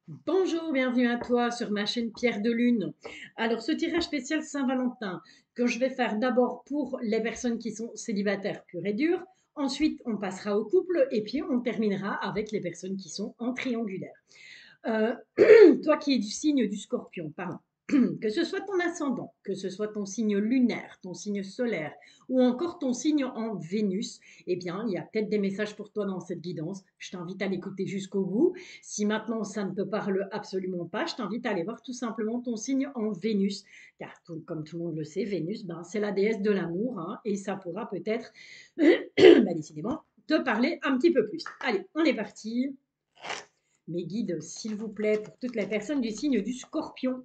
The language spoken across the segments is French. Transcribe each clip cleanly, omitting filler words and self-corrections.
Bonjour, bienvenue à toi sur ma chaîne Pierre de Lune. Alors, ce tirage spécial Saint-Valentin que je vais faire d'abord pour les personnes qui sont célibataires pur et dur. Ensuite, on passera au couple et puis on terminera avec les personnes qui sont en triangulaire. Euh, Toi qui es du signe du Scorpion, pardon, que ce soit ton ascendant, que ce soit ton signe lunaire, ton signe solaire ou encore ton signe en Vénus, eh bien, il y a peut-être des messages pour toi dans cette guidance. Je t'invite à l'écouter jusqu'au bout. Si maintenant ça ne te parle absolument pas, je t'invite à aller voir tout simplement ton signe en Vénus, car comme tout le monde le sait, Vénus, ben, c'est la déesse de l'amour, hein, et ça pourra peut-être, bah, décidément, te parler un petit peu plus. Allez, on est parti. Mes guides, s'il vous plaît, pour toutes les personnes du signe du Scorpion.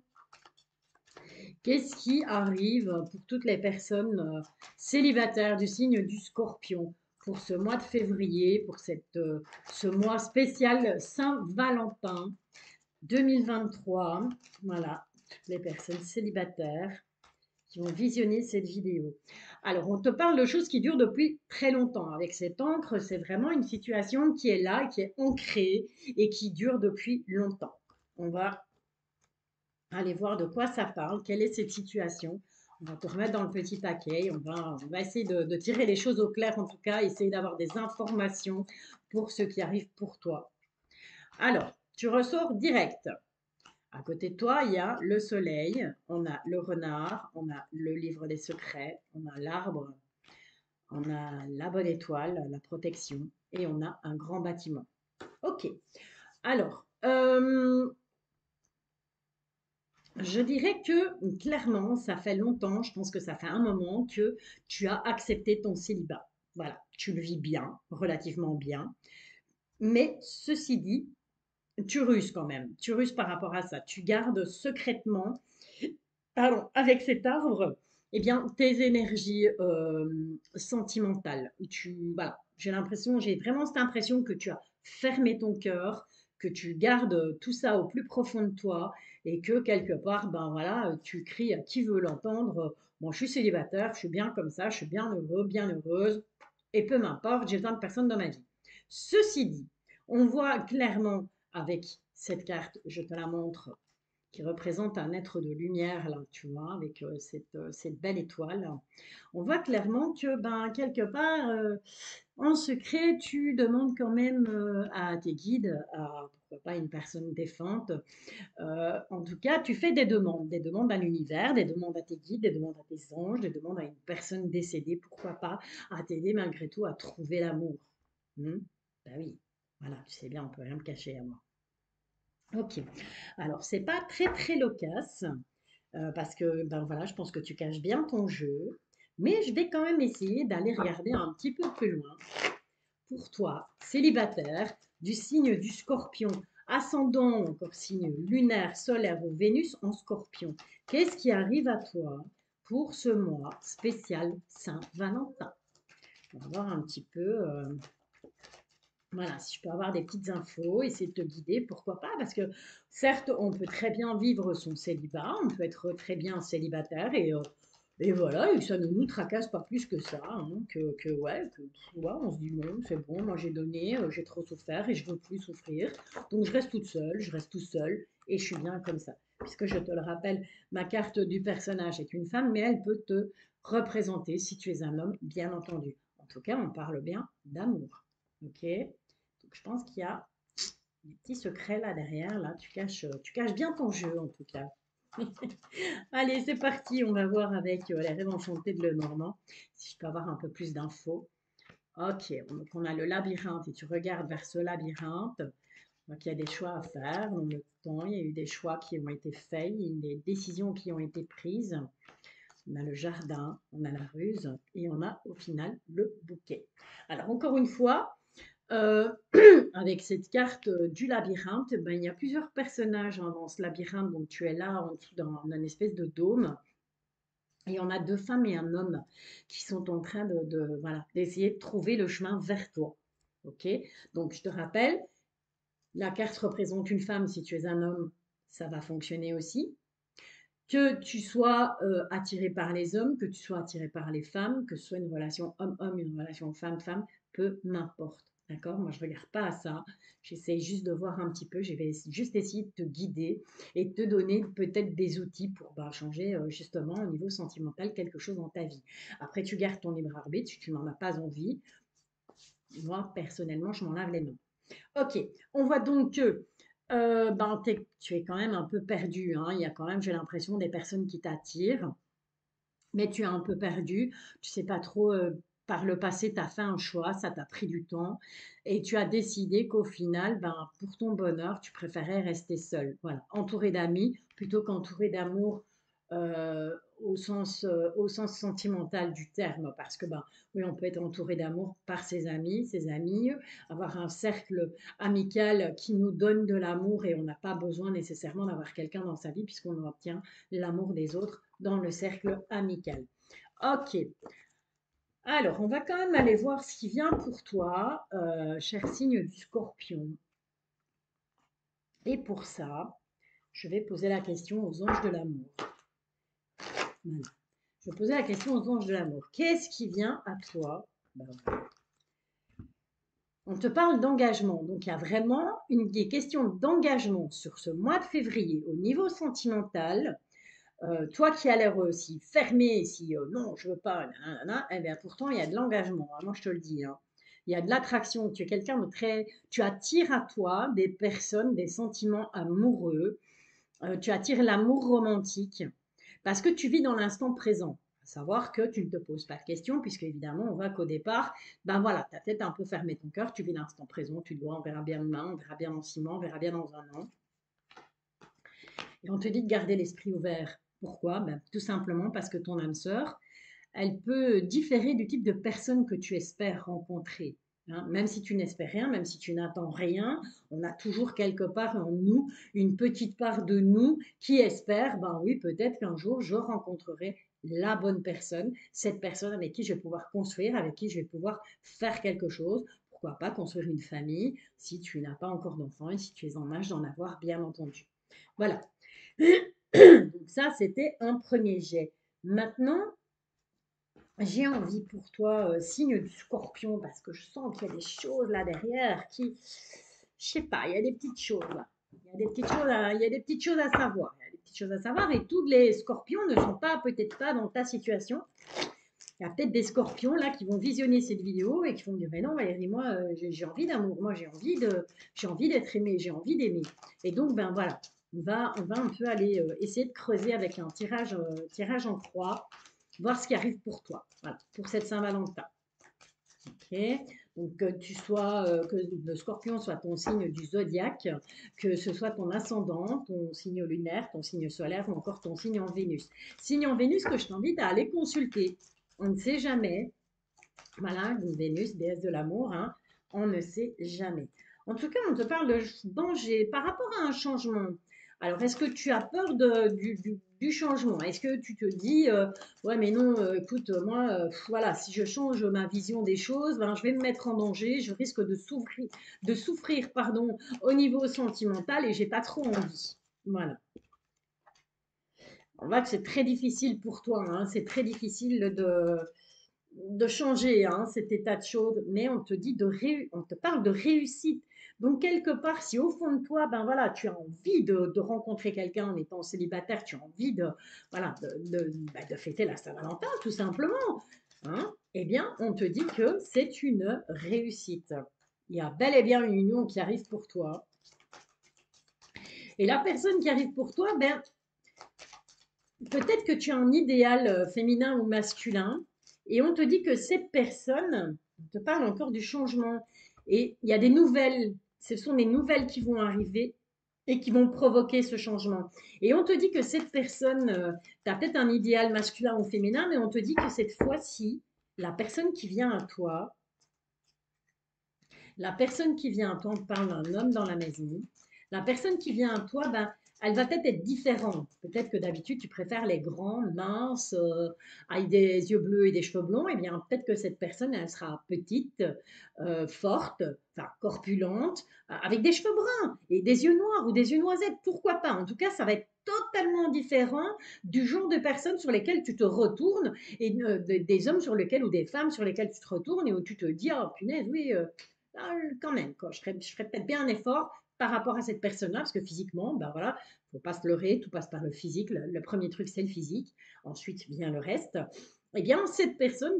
Qu'est-ce qui arrive pour toutes les personnes célibataires du signe du Scorpion pour ce mois de février, pour ce mois spécial Saint-Valentin 2023? Voilà, toutes les personnes célibataires qui vont visionner cette vidéo. Alors, on te parle de choses qui durent depuis très longtemps. Avec cette encre, c'est vraiment une situation qui est là, qui est ancrée et qui dure depuis longtemps. On va aller voir de quoi ça parle, quelle est cette situation. On va te remettre dans le petit paquet. On va essayer de tirer les choses au clair, en tout cas, essayer d'avoir des informations pour ce qui arrive pour toi. Alors, tu ressors direct. À côté de toi, il y a le soleil, on a le renard, on a le livre des secrets, on a l'arbre, on a la bonne étoile, la protection, et on a un grand bâtiment. Ok. Alors, je dirais que clairement, ça fait longtemps, je pense que ça fait un moment que tu as accepté ton célibat. Voilà, tu le vis bien, relativement bien. Mais ceci dit, tu ruses quand même. Tu ruses par rapport à ça. Tu gardes secrètement, pardon, avec cet arbre, eh bien, tes énergies sentimentales. Voilà, j'ai vraiment cette impression que tu as fermé ton cœur, que tu gardes tout ça au plus profond de toi et que quelque part, ben voilà, tu cries à qui veut l'entendre. Bon, je suis célibataire, je suis bien comme ça, je suis bien heureux, bien heureuse, et peu m'importe, j'ai besoin de personne dans ma vie. Ceci dit, on voit clairement avec cette carte, je te la montre, qui représente un être de lumière, là, tu vois, avec cette belle étoile. On voit clairement que, ben, quelque part, en secret, tu demandes quand même à tes guides, à pourquoi pas une personne défunte. En tout cas, tu fais des demandes à l'univers, des demandes à tes guides, des demandes à tes anges, des demandes à une personne décédée, pourquoi pas, à t'aider malgré tout à trouver l'amour. Ben oui, voilà, tu sais bien, on peut rien me cacher à moi. Ok. Alors, c'est pas très très loquace parce que ben voilà, je pense que tu caches bien ton jeu, mais je vais quand même essayer d'aller regarder un petit peu plus loin pour toi, célibataire, du signe du Scorpion, ascendant encore signe lunaire, solaire ou Vénus en Scorpion. Qu'est-ce qui arrive à toi pour ce mois spécial Saint-Valentin? On va voir un petit peu. Voilà, si je peux avoir des petites infos, essayer de te guider, pourquoi pas? Parce que certes, on peut très bien vivre son célibat, on peut être très bien célibataire et voilà, et que ça ne nous tracasse pas plus que ça, hein, ouais, on se dit bon, c'est bon, moi j'ai donné, j'ai trop souffert et je veux plus souffrir, donc je reste toute seule, je reste tout seul et je suis bien comme ça. Puisque je te le rappelle, ma carte du personnage est une femme, mais elle peut te représenter si tu es un homme, bien entendu. En tout cas, on parle bien d'amour. Ok? Donc, je pense qu'il y a des petits secrets là derrière. Là, tu caches bien ton jeu en tout cas. Allez, c'est parti. On va voir avec les rêves enchantés de Lenormand si je peux avoir un peu plus d'infos. Ok, donc on a le labyrinthe et tu regardes vers ce labyrinthe. Donc il y a des choix à faire dans le temps. Il y a eu des choix qui ont été faits, il y a eu des décisions qui ont été prises. On a le jardin, on a la ruse et on a au final le bouquet. Alors encore une fois, euh, avec cette carte du labyrinthe, ben, il y a plusieurs personnages hein, dans ce labyrinthe. Donc tu es là en dessous dans une espèce de dôme. Et on a deux femmes et un homme qui sont en train voilà, d'essayer de trouver le chemin vers toi. Ok. Donc je te rappelle, la carte représente une femme. Si tu es un homme, ça va fonctionner aussi. Que tu sois attiré par les hommes, que tu sois attiré par les femmes, que ce soit une relation homme-homme, une relation femme-femme, peu m'importe. D'accord? Moi, je ne regarde pas à ça. J'essaie juste de voir un petit peu. Je vais juste essayer de te guider et de te donner peut-être des outils pour bah, changer justement au niveau sentimental quelque chose dans ta vie. Après, tu gardes ton libre arbitre. Si tu n'en as pas envie, moi, personnellement, je m'en lave les mains. Ok, on voit donc que ben, tu es quand même un peu perdu, hein. Il y a quand même, j'ai l'impression, des personnes qui t'attirent, mais tu es un peu perdu. Tu sais pas trop, par le passé, tu as fait un choix, ça t'a pris du temps et tu as décidé qu'au final, ben, pour ton bonheur, tu préférais rester seul. Voilà, entouré d'amis plutôt qu'entouré d'amour au sens sentimental du terme. Parce que, ben, oui, on peut être entouré d'amour par ses amis, avoir un cercle amical qui nous donne de l'amour et on n'a pas besoin nécessairement d'avoir quelqu'un dans sa vie puisqu'on obtient l'amour des autres dans le cercle amical. Ok, alors on va quand même aller voir ce qui vient pour toi, cher signe du scorpion. Et pour ça, je vais poser la question aux anges de l'amour. Voilà. Je vais poser la question aux anges de l'amour. Qu'est-ce qui vient à toi? Ben, on te parle d'engagement, donc il y a vraiment des questions d'engagement sur ce mois de février au niveau sentimental. Toi qui as l'air si fermé, si non, je veux pas, nanana, eh bien pourtant il y a de l'engagement, hein, moi je te le dis, hein. Il y a de l'attraction, tu es quelqu'un de très, tu attires à toi des personnes, des sentiments amoureux, tu attires l'amour romantique parce que tu vis dans l'instant présent. À savoir que tu ne te poses pas de questions, puisque évidemment, on voit qu'au départ, ben voilà, tu as peut-être un peu fermé ton cœur, tu vis l'instant présent, tu dois, on verra bien demain, on verra bien dans 6 mois, on verra bien dans un an. Et on te dit de garder l'esprit ouvert. Pourquoi? Ben, tout simplement parce que ton âme sœur, elle peut différer du type de personne que tu espères rencontrer. Hein. Même si tu n'espères rien, même si tu n'attends rien, on a toujours quelque part en nous une petite part de nous qui espère, ben oui, peut-être qu'un jour je rencontrerai la bonne personne, cette personne avec qui je vais pouvoir construire, avec qui je vais pouvoir faire quelque chose. Pourquoi pas construire une famille si tu n'as pas encore d'enfants et si tu es en âge d'en avoir, bien entendu. Voilà. Donc ça, c'était un premier jet. Maintenant, j'ai envie pour toi, signe du scorpion, parce que je sens qu'il y a des choses là derrière qui, je sais pas, il y a des petites choses là. Il y a des petites choses il y a des petites choses à savoir. Il y a des petites choses à savoir et tous les scorpions ne sont pas, peut-être pas dans ta situation. Il y a peut-être des scorpions là qui vont visionner cette vidéo et qui vont me dire, mais non Valérie, moi j'ai envie d'amour, moi j'ai envie d'être aimé, j'ai envie d'aimer. Et donc ben voilà, on va un peu aller essayer de creuser avec un tirage en croix, voir ce qui arrive pour toi, voilà, pour cette Saint-Valentin. Ok, donc que le scorpion soit ton signe du zodiaque, que ce soit ton ascendant, ton signe lunaire, ton signe solaire ou encore ton signe en Vénus. Signe en Vénus que je t'invite à aller consulter. On ne sait jamais. Voilà, une Vénus, déesse de l'amour, hein, on ne sait jamais. En tout cas, on te parle de danger par rapport à un changement. Alors, est-ce que tu as peur du changement? Est-ce que tu te dis, ouais, mais non, écoute, moi, voilà, si je change ma vision des choses, ben, je vais me mettre en danger, je risque de souffrir, pardon, au niveau sentimental et j'ai pas trop envie. Voilà. On voit que c'est très difficile pour toi, hein, c'est très difficile de changer hein, cet état de choses, mais on te dit on te parle de réussite. Donc quelque part, si au fond de toi, ben voilà, tu as envie de rencontrer quelqu'un en étant célibataire, tu as envie de voilà de fêter la Saint-Valentin tout simplement, hein, eh bien on te dit que c'est une réussite. Il y a bel et bien une union qui arrive pour toi. Et la personne qui arrive pour toi, ben peut-être que tu as un idéal féminin ou masculin et on te dit que cette personne, on te parle encore du changement et il y a des nouvelles, ce sont des nouvelles qui vont arriver et qui vont provoquer ce changement. Et on te dit que cette personne, tu as peut-être un idéal masculin ou féminin, mais on te dit que cette fois-ci, la personne qui vient à toi, la personne qui vient à toi, on te parle d'un homme dans la maison, la personne qui vient à toi, ben, elle va peut-être être différente. Peut-être que d'habitude, tu préfères les grands, minces, avec des yeux bleus et des cheveux blonds. Eh bien, peut-être que cette personne, elle sera petite, forte, enfin corpulente, avec des cheveux bruns et des yeux noirs ou des yeux noisettes. Pourquoi pas? En tout cas, ça va être totalement différent du genre de personnes sur lesquelles tu te retournes et des hommes sur lesquels ou des femmes sur lesquelles tu te retournes et où tu te dis, oh punaise, oui, ah, quand même, quoi, je ferais peut-être bien un effort par rapport à cette personne-là, parce que physiquement, ben voilà, faut pas se leurrer, tout passe par le physique. Le premier truc, c'est le physique. Ensuite vient le reste. Eh bien, cette personne,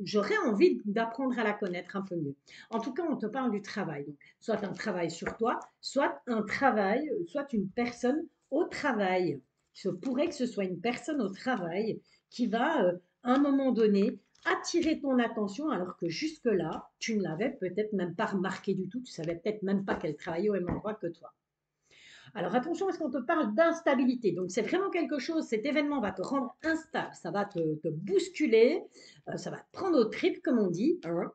j'aurais envie d'apprendre à la connaître un peu mieux. En tout cas, on te parle du travail. Donc, soit un travail sur toi, soit un travail, soit une personne au travail. Il se pourrait que ce soit une personne au travail qui va, à un moment donné, attirer ton attention alors que jusque-là, tu ne l'avais peut-être même pas remarqué du tout. Tu savais peut-être même pas qu'elle travaillait au même endroit que toi. Alors attention, parce qu'on te parle d'instabilité. Donc c'est vraiment quelque chose, cet événement va te rendre instable, ça va te bousculer, ça va te prendre au trip, comme on dit. Hein.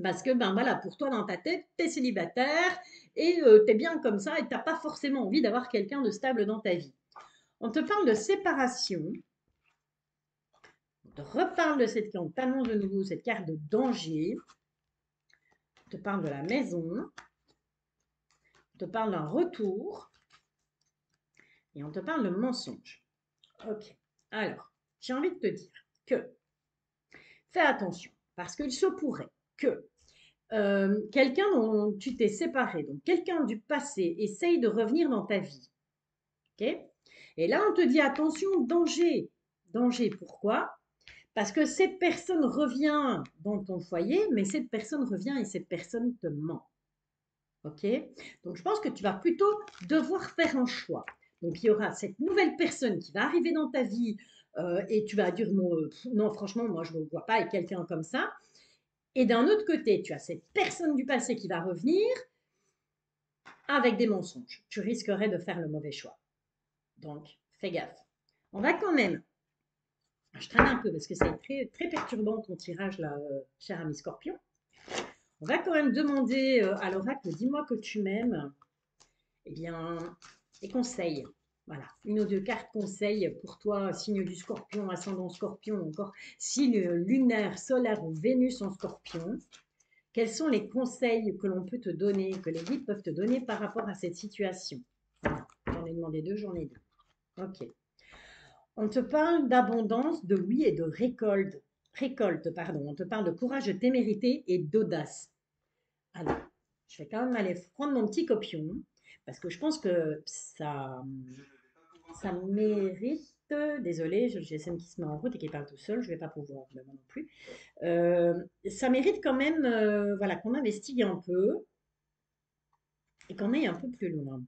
Parce que, ben voilà, pour toi, dans ta tête, tu es célibataire et tu es bien comme ça et tu n'as pas forcément envie d'avoir quelqu'un de stable dans ta vie. On te parle de séparation, on te reparle de cette carte, on t'annonce de nouveau cette carte de danger, on te parle de la maison, on te parle d'un retour et on te parle de mensonge. Ok, alors, j'ai envie de te dire que fais attention parce qu'il se pourrait que quelqu'un dont tu t'es séparé, donc quelqu'un du passé, essaye de revenir dans ta vie. Ok. Et là, on te dit attention, danger. Danger, pourquoi? Parce que cette personne revient dans ton foyer, mais cette personne revient et cette personne te ment. Ok. Donc, je pense que tu vas plutôt devoir faire un choix. Donc, il y aura cette nouvelle personne qui va arriver dans ta vie et tu vas dire non, non, franchement, moi, je ne me vois pas avec quelqu'un comme ça. Et d'un autre côté, tu as cette personne du passé qui va revenir avec des mensonges. Tu risquerais de faire le mauvais choix. Donc, fais gaffe. On va quand même, je traîne un peu parce que c'est très, très perturbant ton tirage là, cher ami Scorpion. On va quand même demander à l'oracle, dis-moi que tu m'aimes. Eh bien, des conseils. Voilà, une ou deux cartes conseils pour toi, signe du Scorpion, ascendant Scorpion, encore signe lunaire, solaire ou Vénus en Scorpion. Quels sont les conseils que l'on peut te donner, que les guides peuvent te donner par rapport à cette situation? Voilà, j'en ai demandé deux, j'en ai deux. Ok. On te parle d'abondance, de oui et de récolte. Récolte, pardon. On te parle de courage, de témérité et d'audace. Alors, je vais quand même aller prendre mon petit copion parce que je pense que ça mérite. Désolée, j'ai le GSM qui se met en route et qui parle tout seul. Je ne vais pas pouvoir, mais moi non plus. Ça mérite quand même, voilà, qu'on investigue un peu et qu'on aille un peu plus loin.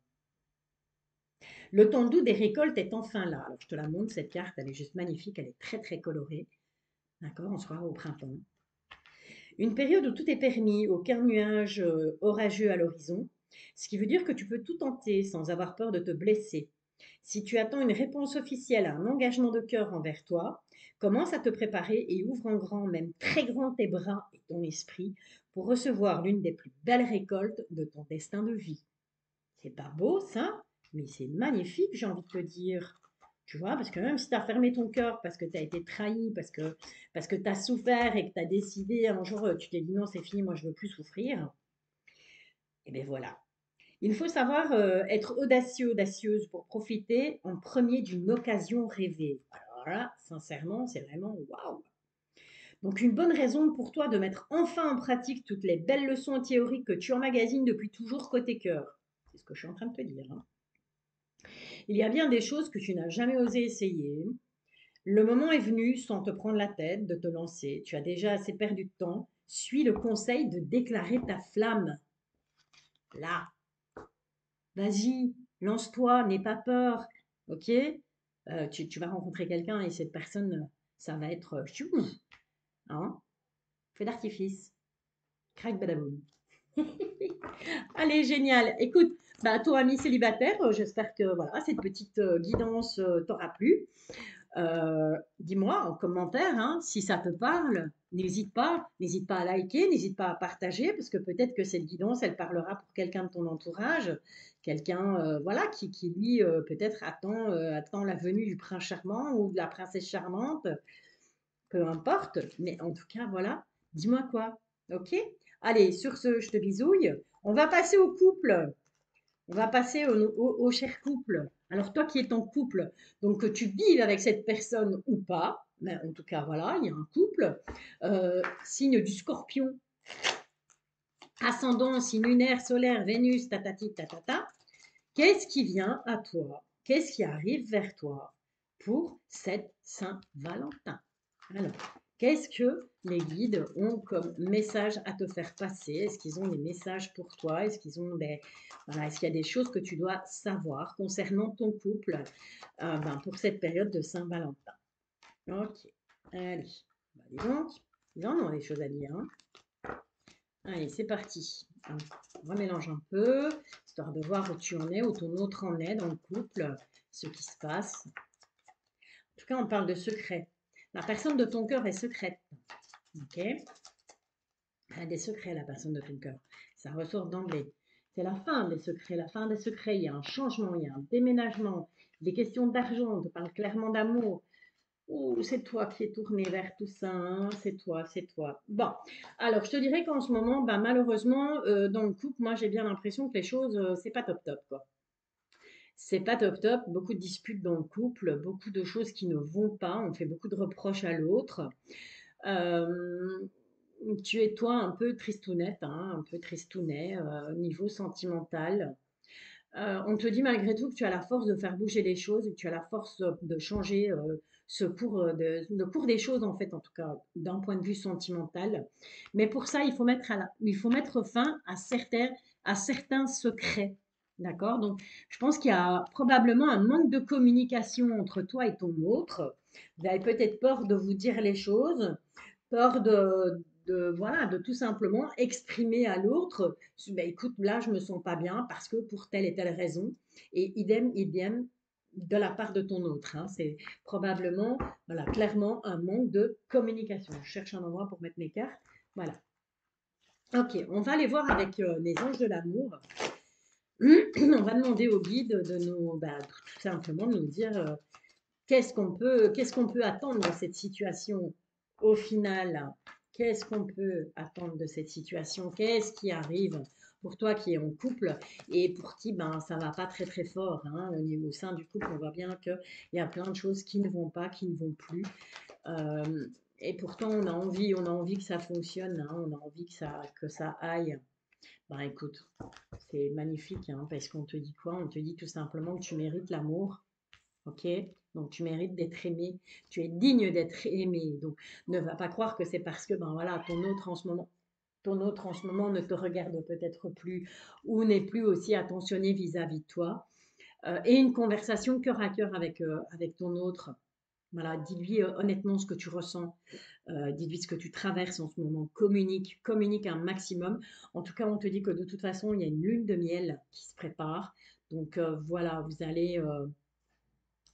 Le temps doux des récoltes est enfin là. Alors, je te la montre, cette carte, elle est juste magnifique, elle est très très colorée. D'accord, on se croira au printemps. Une période où tout est permis, aucun nuage orageux à l'horizon, ce qui veut dire que tu peux tout tenter sans avoir peur de te blesser. Si tu attends une réponse officielle à un engagement de cœur envers toi, commence à te préparer et ouvre en grand, même très grand tes bras et ton esprit pour recevoir l'une des plus belles récoltes de ton destin de vie. C'est pas beau ça, mais c'est magnifique, j'ai envie de te dire. Tu vois, parce que même si tu as fermé ton cœur, parce que tu as été trahi, parce que tu as souffert et que tu as décidé un jour, tu t'es dit non, c'est fini, moi je veux plus souffrir, et bien voilà. Il faut savoir être audacieux, audacieuse pour profiter en premier d'une occasion rêvée. Alors là, sincèrement, c'est vraiment waouh! Donc une bonne raison pour toi de mettre enfin en pratique toutes les belles leçons théoriques que tu emmagasines depuis toujours côté cœur. C'est ce que je suis en train de te dire. Hein. Il y a bien des choses que tu n'as jamais osé essayer. Le moment est venu, sans te prendre la tête, de te lancer. Tu as déjà assez perdu de temps. Suis le conseil de déclarer ta flamme. Là, vas-y, lance-toi, n'aie pas peur. Ok. Tu vas rencontrer quelqu'un et cette personne, ça va être hein, feu d'artifice. Crac badaboum. Allez, génial. Écoute, bah, toi, ami célibataire, j'espère que voilà, cette petite guidance t'aura plu. Dis-moi en commentaire hein, si ça te parle. N'hésite pas à liker, n'hésite pas à partager parce que peut-être que cette guidance, elle parlera pour quelqu'un de ton entourage, quelqu'un voilà qui lui peut-être attend la venue du prince charmant ou de la princesse charmante, peu importe. Mais en tout cas, voilà, dis-moi quoi, ok? Allez, sur ce, je te bisouille. On va passer au couple. On va passer au cher couple. Alors, toi qui es en couple, donc que tu vives avec cette personne ou pas, mais en tout cas, voilà, il y a un couple. Signe du scorpion. ascendant, signe lunaire, solaire, Vénus, tatati, tatata, qu'est-ce qui vient à toi? Qu'est-ce qui arrive vers toi pour cette Saint-Valentin? Alors, qu'est-ce que les guides ont comme message à te faire passer? Est-ce qu'ils ont des messages pour toi? Est-ce qu'ils ont des, voilà, est-ce qu'il y a des choses que tu dois savoir concernant ton couple pour cette période de Saint-Valentin? Ok, allez, bah, dis donc, ils en ont des choses à dire, hein. Allez, c'est parti. On remélange un peu, histoire de voir où tu en es, où ton autre en est dans le couple, ce qui se passe. En tout cas, on parle de secret. La personne de ton cœur est secrète. Ok? Elle a des secrets, la personne de ton cœur. Ça ressort d'emblée. C'est la fin des secrets. La fin des secrets. Il y a un changement, il y a un déménagement. Des questions d'argent. On te parle clairement d'amour. Oh, c'est toi qui es tourné vers tout ça, hein, c'est toi, c'est toi. Bon, alors je te dirais qu'en ce moment, bah, malheureusement, dans le couple, moi j'ai bien l'impression que les choses, c'est pas top top, quoi. C'est pas top top, beaucoup de disputes dans le couple, beaucoup de choses qui ne vont pas, on fait beaucoup de reproches à l'autre. Euh, Tu es toi un peu tristounette, hein, un peu tristounet au niveau sentimental. On te dit malgré tout que tu as la force de faire bouger les choses et que tu as la force de changer ce cours, le cours des choses, en fait, en tout cas, d'un point de vue sentimental. Mais pour ça, il faut mettre fin à certains secrets. D'accord? Donc, je pense qu'il y a probablement un manque de communication entre toi et ton autre. Vous avez peut-être peur de vous dire les choses, peur voilà, de tout simplement exprimer à l'autre, ben, écoute, là, je me sens pas bien parce que pour telle et telle raison, et idem, idem de la part de ton autre, hein. C'est probablement, voilà, clairement un manque de communication. Je cherche un endroit pour mettre mes cartes. Voilà. Ok, on va aller voir avec les anges de l'amour. On va demander au guide de nous, bah, tout simplement, de nous dire qu'est-ce qu'on peut attendre de cette situation au final? Qu'est-ce qu'on peut attendre de cette situation? Qu'est-ce qui arrive pour toi qui es en couple et pour qui ben, ça va pas très très fort, hein, au sein du couple, on voit bien qu'il y a plein de choses qui ne vont pas, qui ne vont plus. Euh, et pourtant, on a envie que ça fonctionne, hein, on a envie que ça aille. Ben écoute, c'est magnifique, hein, parce qu'on te dit quoi? On te dit tout simplement que tu mérites l'amour. Ok? Donc tu mérites d'être aimé, tu es digne d'être aimé. Donc ne va pas croire que c'est parce que ben voilà, ton autre en ce moment ne te regarde peut-être plus ou n'est plus aussi attentionné vis-à-vis de toi. Et une conversation cœur à cœur avec ton autre. Voilà, dis-lui honnêtement ce que tu ressens, dis-lui ce que tu traverses en ce moment, communique un maximum. En tout cas, on te dit que de toute façon, il y a une lune de miel qui se prépare. Donc voilà, vous allez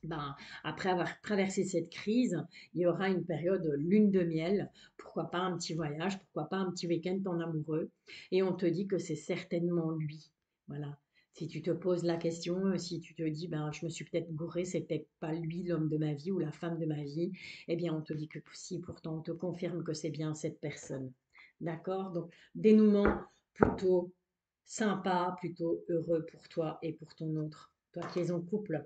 ben, après avoir traversé cette crise, il y aura une période lune de miel. Pourquoi pas un petit voyage, pourquoi pas un petit week-end en amoureux. Et on te dit que c'est certainement lui. Voilà. Si tu te poses la question, si tu te dis, ben, je me suis peut-être gourée, c'est peut-être pas lui l'homme de ma vie ou la femme de ma vie, eh bien, on te dit que si, pourtant, on te confirme que c'est bien cette personne. D'accord? Donc, dénouement plutôt sympa, plutôt heureux pour toi et pour ton autre. Toi qui es en couple.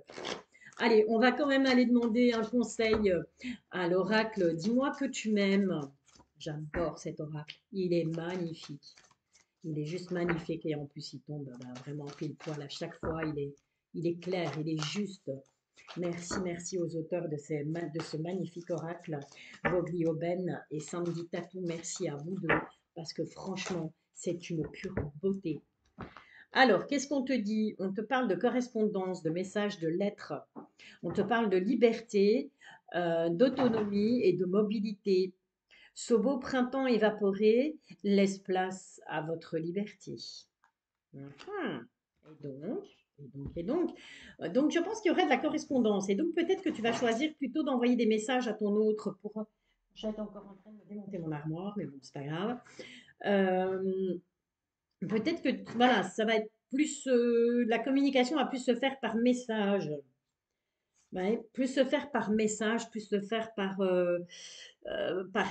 Allez, on va quand même aller demander un conseil à l'oracle. Dis-moi que tu m'aimes. J'adore cet oracle. Il est magnifique. Il est juste magnifique et en plus il tombe vraiment pile poil à chaque fois. Il est clair, il est juste. Merci, merci aux auteurs de ce magnifique oracle, Vogli Oben et Sandy Tatou. Merci à vous deux parce que franchement, c'est une pure beauté. Alors, qu'est-ce qu'on te dit? On te parle de correspondance, de messages, de lettres. On te parle de liberté, d'autonomie et de mobilité. Ce beau printemps évaporé laisse place à votre liberté. Mhm. Et donc, donc je pense qu'il y aurait de la correspondance. Et donc peut-être que tu vas choisir plutôt d'envoyer des messages à ton autre pour... J'étais encore en train de me démonter mon armoire, mais bon, c'est pas grave. Euh, Peut-être que voilà, ça va être plus la communication va plus se faire par message. Ouais, plus se faire par message, plus se faire par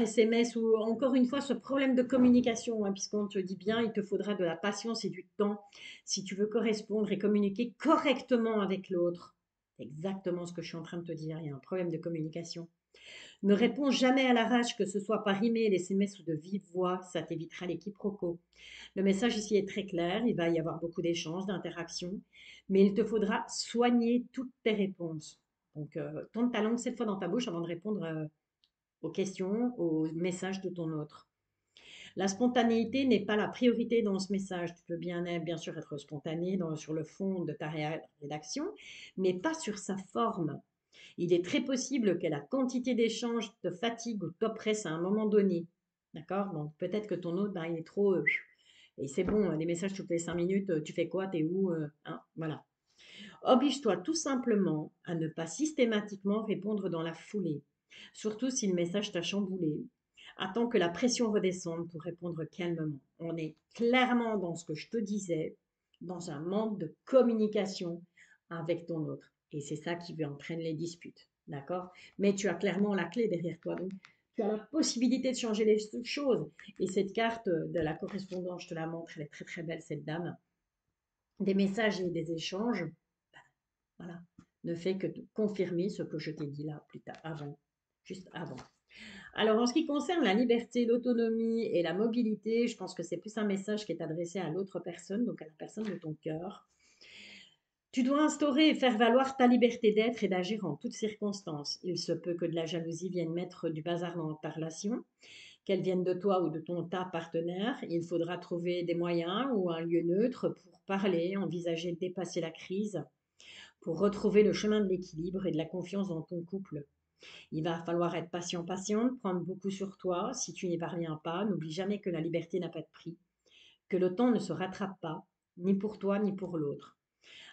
SMS ou encore une fois ce problème de communication, hein, puisqu'on te dit bien, il te faudra de la patience et du temps si tu veux correspondre et communiquer correctement avec l'autre. C'est exactement ce que je suis en train de te dire, il y a un problème de communication. Ne réponds jamais à l'arrache, que ce soit par email, SMS ou de vive voix, ça t'évitera les quiproquos. Le message ici est très clair, il va y avoir beaucoup d'échanges, d'interactions, mais il te faudra soigner toutes tes réponses. Donc, tourne ta langue 7 fois dans ta bouche avant de répondre aux questions, aux messages de ton autre. La spontanéité n'est pas la priorité dans ce message. Tu peux bien sûr être spontané sur le fond de ta rédaction, mais pas sur sa forme. Il est très possible que la quantité d'échanges te fatigue ou t'oppresse à un moment donné. D'accord? Donc peut-être que ton autre, ben, il est trop... et c'est bon, les messages toutes les 5 minutes, tu fais quoi, t'es où, hein, voilà. Oblige-toi tout simplement à ne pas systématiquement répondre dans la foulée, surtout si le message t'a chamboulé. Attends que la pression redescende pour répondre calmement. On est clairement dans ce que je te disais, dans un manque de communication avec ton autre. Et c'est ça qui entraîne les disputes. D'accord? Mais tu as clairement la clé derrière toi. Donc, tu as la possibilité de changer les choses. Et cette carte de la correspondance, je te la montre, elle est très très belle, cette dame. Des messages et des échanges, voilà, ne fait que confirmer ce que je t'ai dit là plus tard, avant, juste avant. Alors, en ce qui concerne la liberté, l'autonomie et la mobilité, je pense que c'est plus un message qui est adressé à l'autre personne, donc à la personne de ton cœur. Tu dois instaurer et faire valoir ta liberté d'être et d'agir en toutes circonstances. Il se peut que de la jalousie vienne mettre du bazar dans ta relation, qu'elle vienne de toi ou de ta partenaire. Il faudra trouver des moyens ou un lieu neutre pour parler, envisager de dépasser la crise, pour retrouver le chemin de l'équilibre et de la confiance dans ton couple. Il va falloir être patiente, prendre beaucoup sur toi. Si tu n'y parviens pas, n'oublie jamais que la liberté n'a pas de prix, que le temps ne se rattrape pas, ni pour toi ni pour l'autre.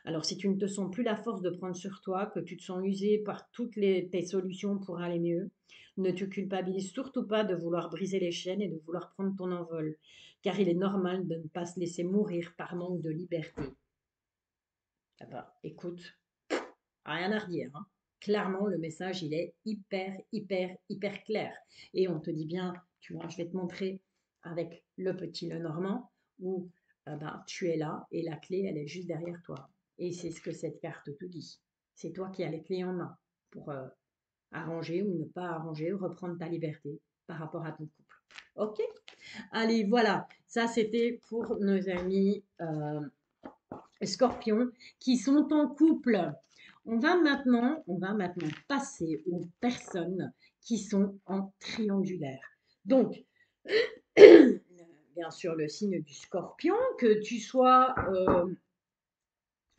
Alors si tu ne te sens plus la force de prendre sur toi, que tu te sens usé par tes solutions pour aller mieux, ne te culpabilise surtout pas de vouloir briser les chaînes et de vouloir prendre ton envol, car il est normal de ne pas se laisser mourir par manque de liberté. Ah bah, écoute, rien à redire, hein. Clairement, le message, il est hyper clair. Et on te dit bien, tu vois, je vais te montrer avec le petit Lenormand où bah, tu es là et la clé, elle est juste derrière toi. Et c'est ce que cette carte te dit. C'est toi qui as les clés en main pour arranger ou ne pas arranger, reprendre ta liberté par rapport à ton couple. Ok? Allez, voilà. Ça, c'était pour nos amis Scorpions qui sont en couple. On va maintenant passer aux personnes qui sont en triangulaire. Donc, bien sûr, le signe du Scorpion, que tu sois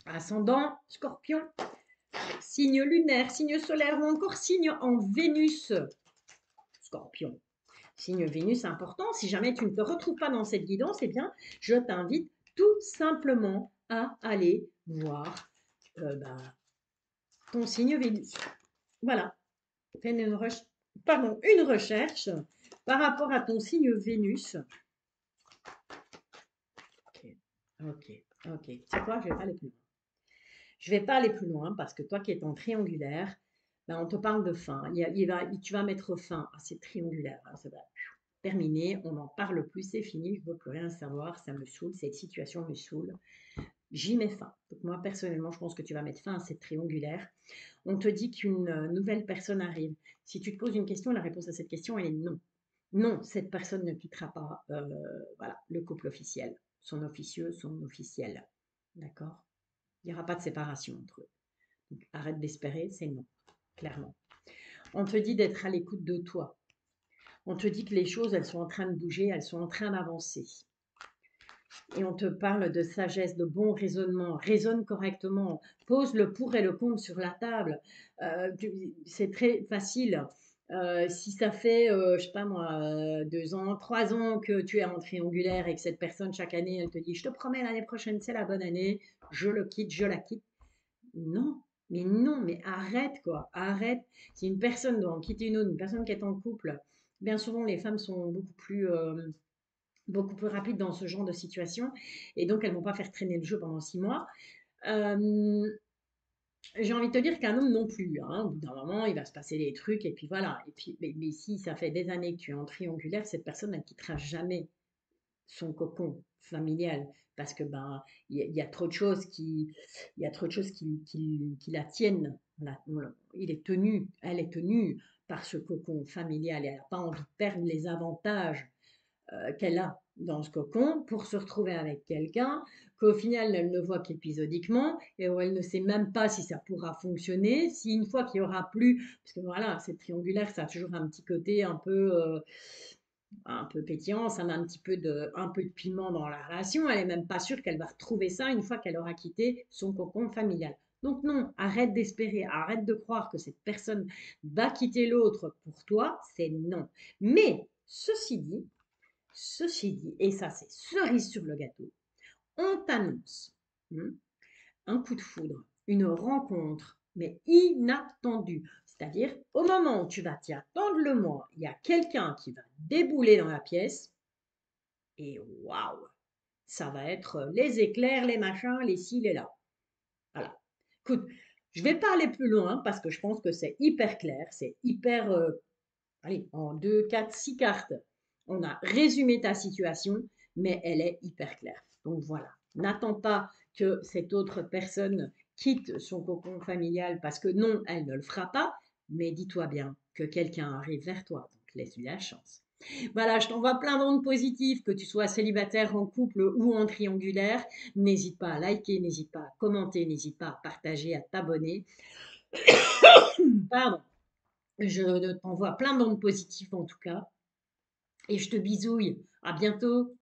ascendant Scorpion, signe lunaire, signe solaire ou encore signe en Vénus Scorpion. Signe Vénus important. Si jamais tu ne te retrouves pas dans cette guidance, eh bien, je t'invite tout simplement à aller voir bah, ton signe Vénus. Voilà. Fais une recherche par rapport à ton signe Vénus. Ok, ok. Tu sais quoi, je vais pas aller plus loin. Je vais pas aller plus loin parce que toi qui es en triangulaire, ben, on te parle de fin. Tu vas mettre fin à ces triangulaires. Ça va terminer, on n'en parle plus, c'est fini, je ne veux plus rien savoir, ça me saoule, cette situation me saoule. J'y mets fin. Donc moi, personnellement, je pense que tu vas mettre fin à cette triangulaire. On te dit qu'une nouvelle personne arrive. Si tu te poses une question, la réponse à cette question, elle est non. Non, cette personne ne quittera pas voilà, le couple officiel, son officieux, son officiel. D'accord? Il n'y aura pas de séparation entre eux. Donc, arrête d'espérer, c'est non, clairement. On te dit d'être à l'écoute de toi. On te dit que les choses, elles sont en train de bouger, elles sont en train d'avancer. Et on te parle de sagesse, de bon raisonnement, raisonne correctement, pose le pour et le contre sur la table. C'est très facile. Si ça fait, je sais pas moi, 2 ans, 3 ans que tu es en triangulaire et que cette personne, chaque année, elle te dit, je te promets, l'année prochaine, c'est la bonne année, je le quitte, je la quitte. Non, mais arrête quoi, arrête. Si une personne doit en quitter une autre, une personne qui est en couple, bien souvent les femmes sont beaucoup plus rapides dans ce genre de situation et donc elles ne vont pas faire traîner le jeu pendant 6 mois. Euh, j'ai envie de te dire qu'un homme non plus, hein. Au bout d'un moment, il va se passer des trucs et puis voilà. Et puis, mais si ça fait des années que tu es en triangulaire, cette personne ne quittera jamais. son cocon familial parce que ben il y a trop de choses il y a trop de choses qui la tiennent. Il est tenu, elle est tenue par ce cocon familial et elle n'a pas envie de perdre les avantages qu'elle a dans ce cocon pour se retrouver avec quelqu'un qu'au final elle ne voit qu'épisodiquement et où elle ne sait même pas si ça pourra fonctionner, si une fois qu'il y aura plus, parce que voilà, c'est triangulaire, ça a toujours un petit côté un peu pétillant, ça met un peu de piment dans la relation, elle est même pas sûre qu'elle va retrouver ça une fois qu'elle aura quitté son cocon familial. Donc non, arrête d'espérer, arrête de croire que cette personne va quitter l'autre pour toi, c'est non. Mais ceci dit, et ça c'est cerise sur le gâteau, on t'annonce hmm, un coup de foudre, une rencontre, mais inattendue. C'est-à-dire, au moment où tu vas t'y attendre le moins, il y a quelqu'un qui va débouler dans la pièce et waouh, ça va être les éclairs, les machins, les ci, les là. Voilà. Écoute, je vais pas aller plus loin parce que je pense que c'est hyper clair, c'est hyper allez, en 2, 4, 6 cartes, on a résumé ta situation, mais elle est hyper claire. Donc voilà, n'attends pas que cette autre personne quitte son cocon familial parce que non, elle ne le fera pas, mais dis-toi bien que quelqu'un arrive vers toi, donc laisse-lui la chance. Voilà, je t'envoie plein d'ondes positives, que tu sois célibataire, en couple ou en triangulaire. N'hésite pas à liker, n'hésite pas à commenter, n'hésite pas à partager, à t'abonner. Pardon. Je t'envoie plein d'ondes positives en tout cas. Et je te bisouille. À bientôt.